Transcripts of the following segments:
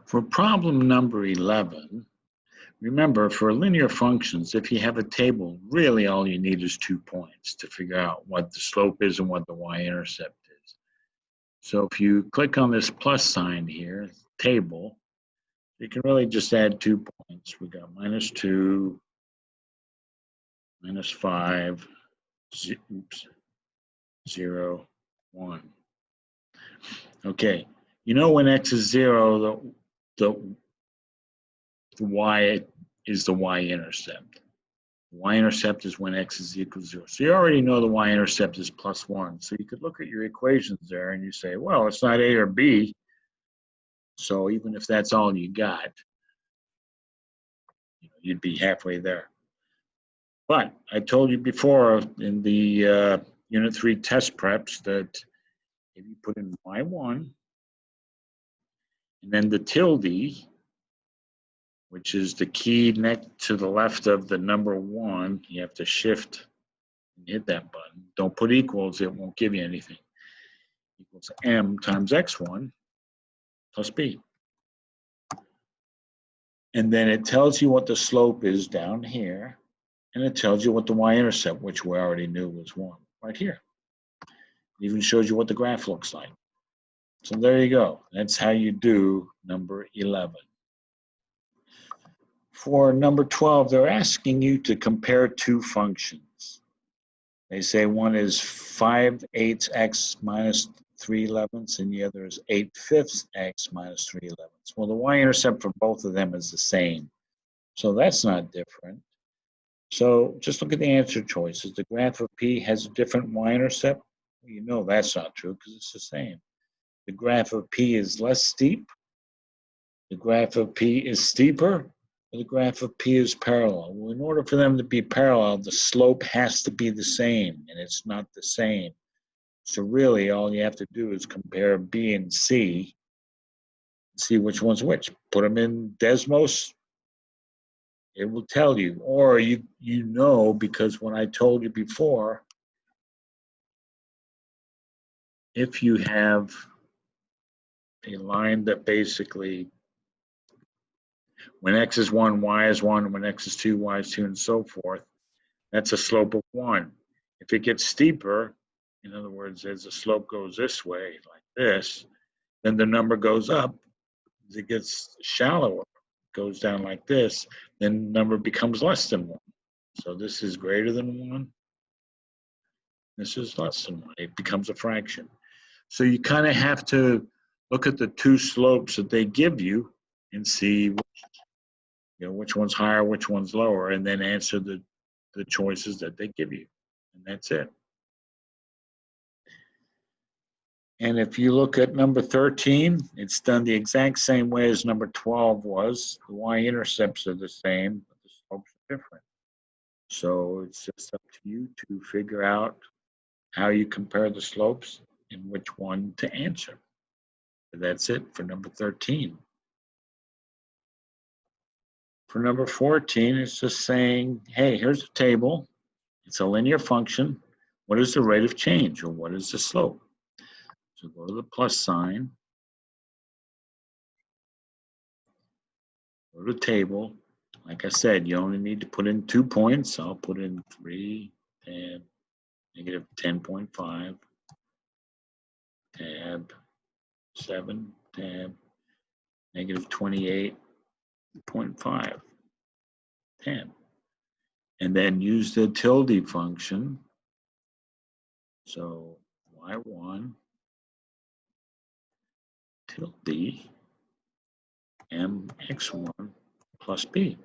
For problem number 11, remember for linear functions, if you have a table, really all you need is 2 points to figure out what the slope is and what the y-intercept is. So if you click on this plus sign here, table, you can really just add 2 points. We got -2, -5, 0, 1. Okay, you know when x is 0, the y is the y-intercept. Y-intercept is when x is equal to 0. So you already know the y-intercept is +1. So you could look at your equations there and you say, well, it's not a or b. So even if that's all you got, you'd be halfway there. But I told you before in the Unit 3 test preps that if you put in y1 and then the tilde, which is the key next to the left of the number 1, you have to shift and hit that button. Don't put equals, it won't give you anything. Equals m times x1 plus b. And then it tells you what the slope is down here, and it tells you what the y-intercept, which we already knew was 1, right here. It even shows you what the graph looks like. So there you go. That's how you do number 11. For number 12, they're asking you to compare 2 functions. They say one is 5/8 x minus 3/11, and the other is 8/5 x minus 3/11. Well, the y-intercept for both of them is the same. So that's not different. So just look at the answer choices. The graph of P has a different y-intercept. Well, you know that's not true because it's the same. The graph of P is less steep. The graph of P is steeper. The graph of P is parallel. Well, in order for them to be parallel, the slope has to be the same, and it's not the same. So really, all you have to do is compare B and C, and see which one's which. Put them in Desmos, it will tell you. Or you know, because when I told you before, if you have a line that basically, when x is 1, y is 1, when x is 2, y is 2, and so forth, that's a slope of 1. If it gets steeper, in other words, as the slope goes this way, like this, then the number goes up. As it gets shallower, goes down like this, then the number becomes less than 1. So this is greater than 1. This is less than 1. It becomes a fraction. So you kind of have to look at the 2 slopes that they give you and see which one's higher, which one's lower, and then answer the choices that they give you. And that's it. And if you look at number 13, it's done the exact same way as number 12 was. The y-intercepts are the same, but the slopes are different. So it's just up to you to figure out how you compare the slopes and which one to answer. But that's it for number 13. For number 14, it's just saying, hey, here's a table. It's a linear function. What is the rate of change, or what is the slope? So go to the plus sign, go to table. Like I said, you only need to put in 2 points. I'll put in 3, tab, negative 10.5, tab, 7, tab, negative 28.5, tab. And then use the tilde function. So y1 tilde mx1 plus b.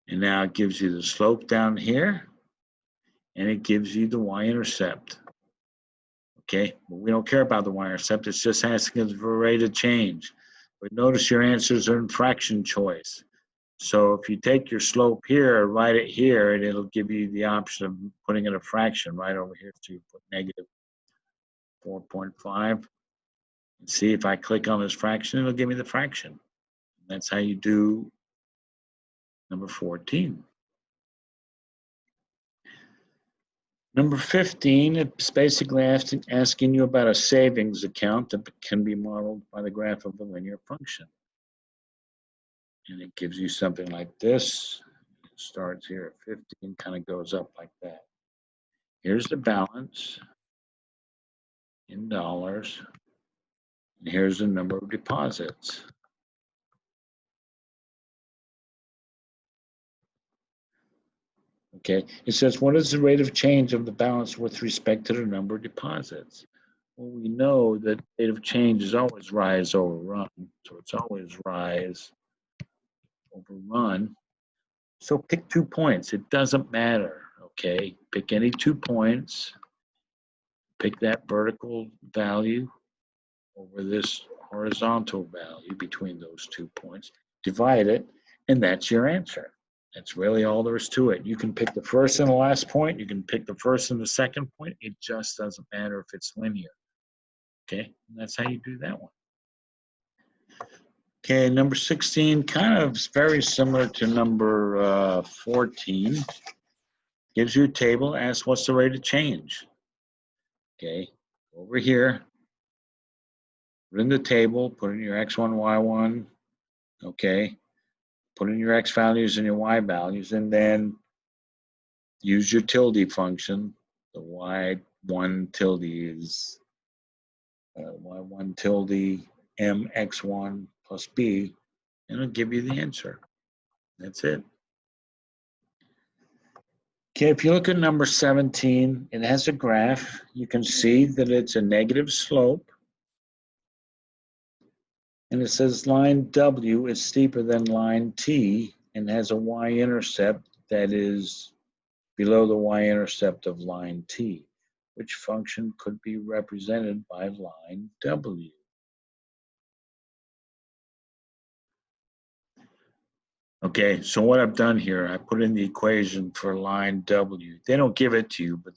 And now it gives you the slope down here, and it gives you the y-intercept. Okay, but we don't care about the y-intercept. It's just asking us for a rate of change. But notice your answers are in fraction choice. So if you take your slope here, write it here, and it'll give you the option of putting in a fraction right over here. So you put negative 4.5. And see, if I click on this fraction, it'll give me the fraction. That's how you do number 14. Number 15, it's basically asking you about a savings account that can be modeled by the graph of a linear function. And it gives you something like this. It starts here at 15, kind of goes up like that. Here's the balance in dollars. And here's the number of deposits. Okay, it says, what is the rate of change of the balance with respect to the number of deposits? Well, we know that rate of change is always rise over run. So it's always rise over run. So pick 2 points. It doesn't matter, okay? Pick any 2 points. Pick that vertical value over this horizontal value between those 2 points. Divide it, and that's your answer. That's really all there is to it. You can pick the first and the last point. You can pick the first and the second point. It just doesn't matter if it's linear. Okay, and that's how you do that one. Okay, number 16, kind of very similar to number 14. Gives you a table, asks what's the rate of change. Okay, over here, put in the table, put in your x1, y1, okay, put in your x values and your y values, and then use your tilde function. The y1 tilde is y1 tilde mx1 plus b, and it'll give you the answer. That's it. Okay, if you look at number 17, it has a graph. You can see that it's a negative slope. And it says line W is steeper than line T and has a y-intercept that is below the y-intercept of line T. Which function could be represented by line W? Okay, so what I've done here, I put in the equation for line W. They don't give it to you, but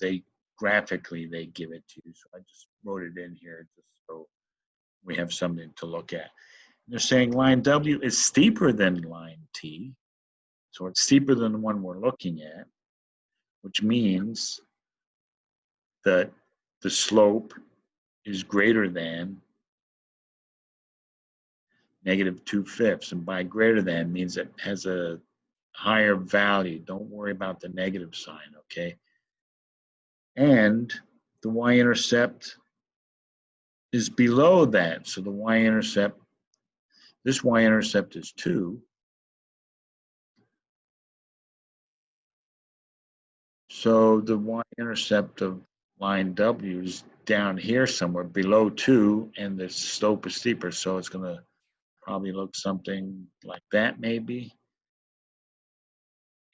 graphically they give it to you. So I just wrote it in here just so we have something to look at. They're saying line W is steeper than line T. So it's steeper than the one we're looking at, which means that the slope is greater than negative 2/5. And by greater than means it has a higher value. Don't worry about the negative sign, okay? And the y-intercept is below that. So the y-intercept, this y-intercept is 2. So the y-intercept of line W is down here somewhere below 2, and the slope is steeper. So it's going to probably look something like that maybe.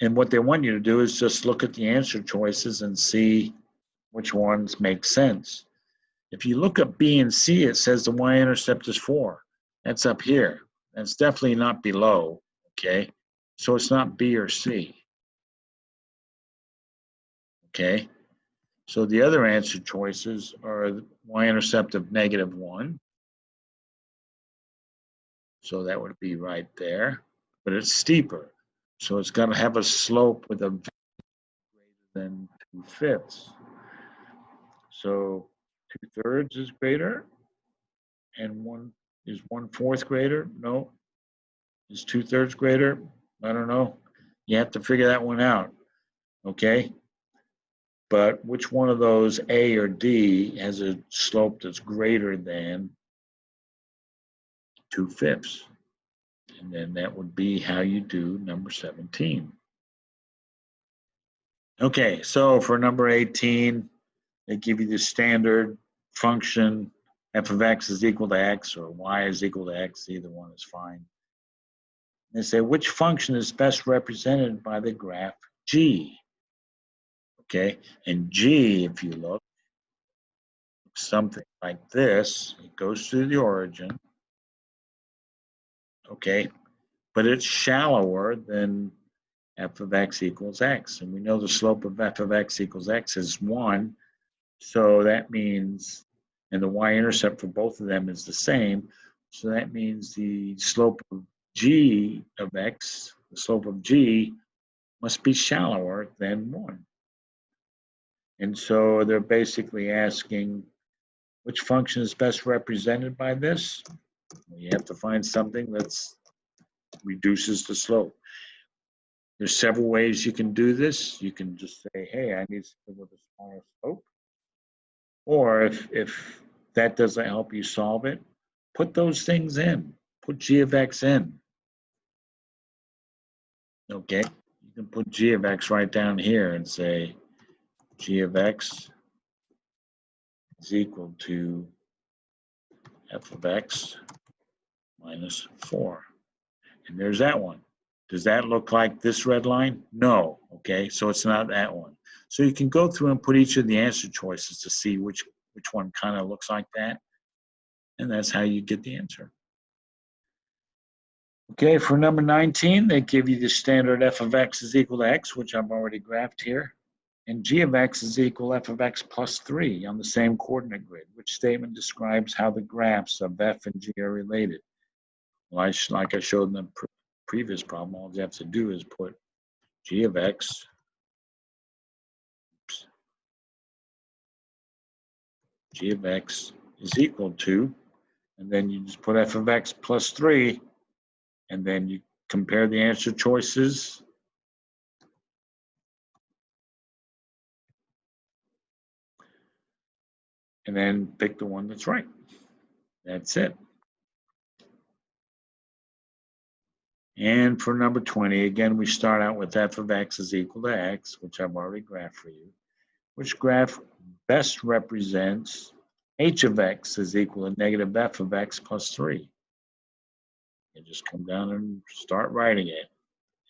And what they want you to do is just look at the answer choices and see which ones make sense. If you look at B and C, it says the y-intercept is 4. That's up here. That's definitely not below, okay? So it's not B or C, okay? So the other answer choices are the y-intercept of negative 1. So that would be right there, but it's steeper. So it's going to have a slope with a greater than 2/5. So 2/3 is greater, and 1/4 greater? No. Is 2/3 greater? I don't know. You have to figure that one out. Okay. But which one of those, A or D, has a slope that's greater than 2/5? And then that would be how you do number 17. Okay, so for number 18, they give you the standard function, f of x is equal to x or y is equal to x, either one is fine. They say which function is best represented by the graph g. Okay, and g, if you look, something like this. It goes through the origin. Okay, but it's shallower than f of x equals x. And we know the slope of f of x equals x is 1. So that means, and the y-intercept for both of them is the same. So that means the slope of g of x, the slope of g, must be shallower than 1. And so they're basically asking which function is best represented by this. You have to find something that reduces the slope. There's several ways you can do this. You can just say, hey, I need something with a smaller slope. Or if that doesn't help you solve it, put those things in. Put g of x in. Okay, you can put g of x right down here and say g of x is equal to f of x minus 4. And there's that one. Does that look like this red line? No. Okay, so it's not that one. So you can go through and put each of the answer choices to see which one kind of looks like that. And that's how you get the answer. Okay, for number 19, they give you the standard f of x is equal to x, which I've already graphed here. And g of x is equal to f of x plus 3 on the same coordinate grid. Which statement describes how the graphs of f and g are related? Well, like I showed in the previous problem, all you have to do is put g of x is equal to, and then you just put f of x plus 3, and then you compare the answer choices. And then pick the one that's right. That's it. And for number 20, again, we start out with f of x is equal to x, which I've already graphed for you. Which graph best represents h of x is equal to negative f of x plus 3? You just come down and start writing it.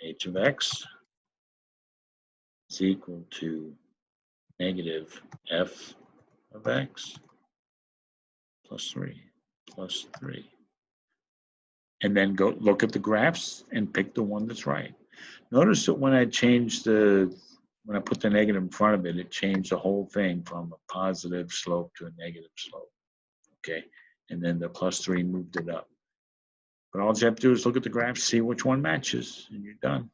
H of x is equal to negative f of x plus 3. And then go look at the graphs and pick the one that's right. Notice that when I put the negative in front of it, it changed the whole thing from a positive slope to a negative slope. Okay, and then the plus 3 moved it up. But all you have to do is look at the graphs, see which one matches, and you're done.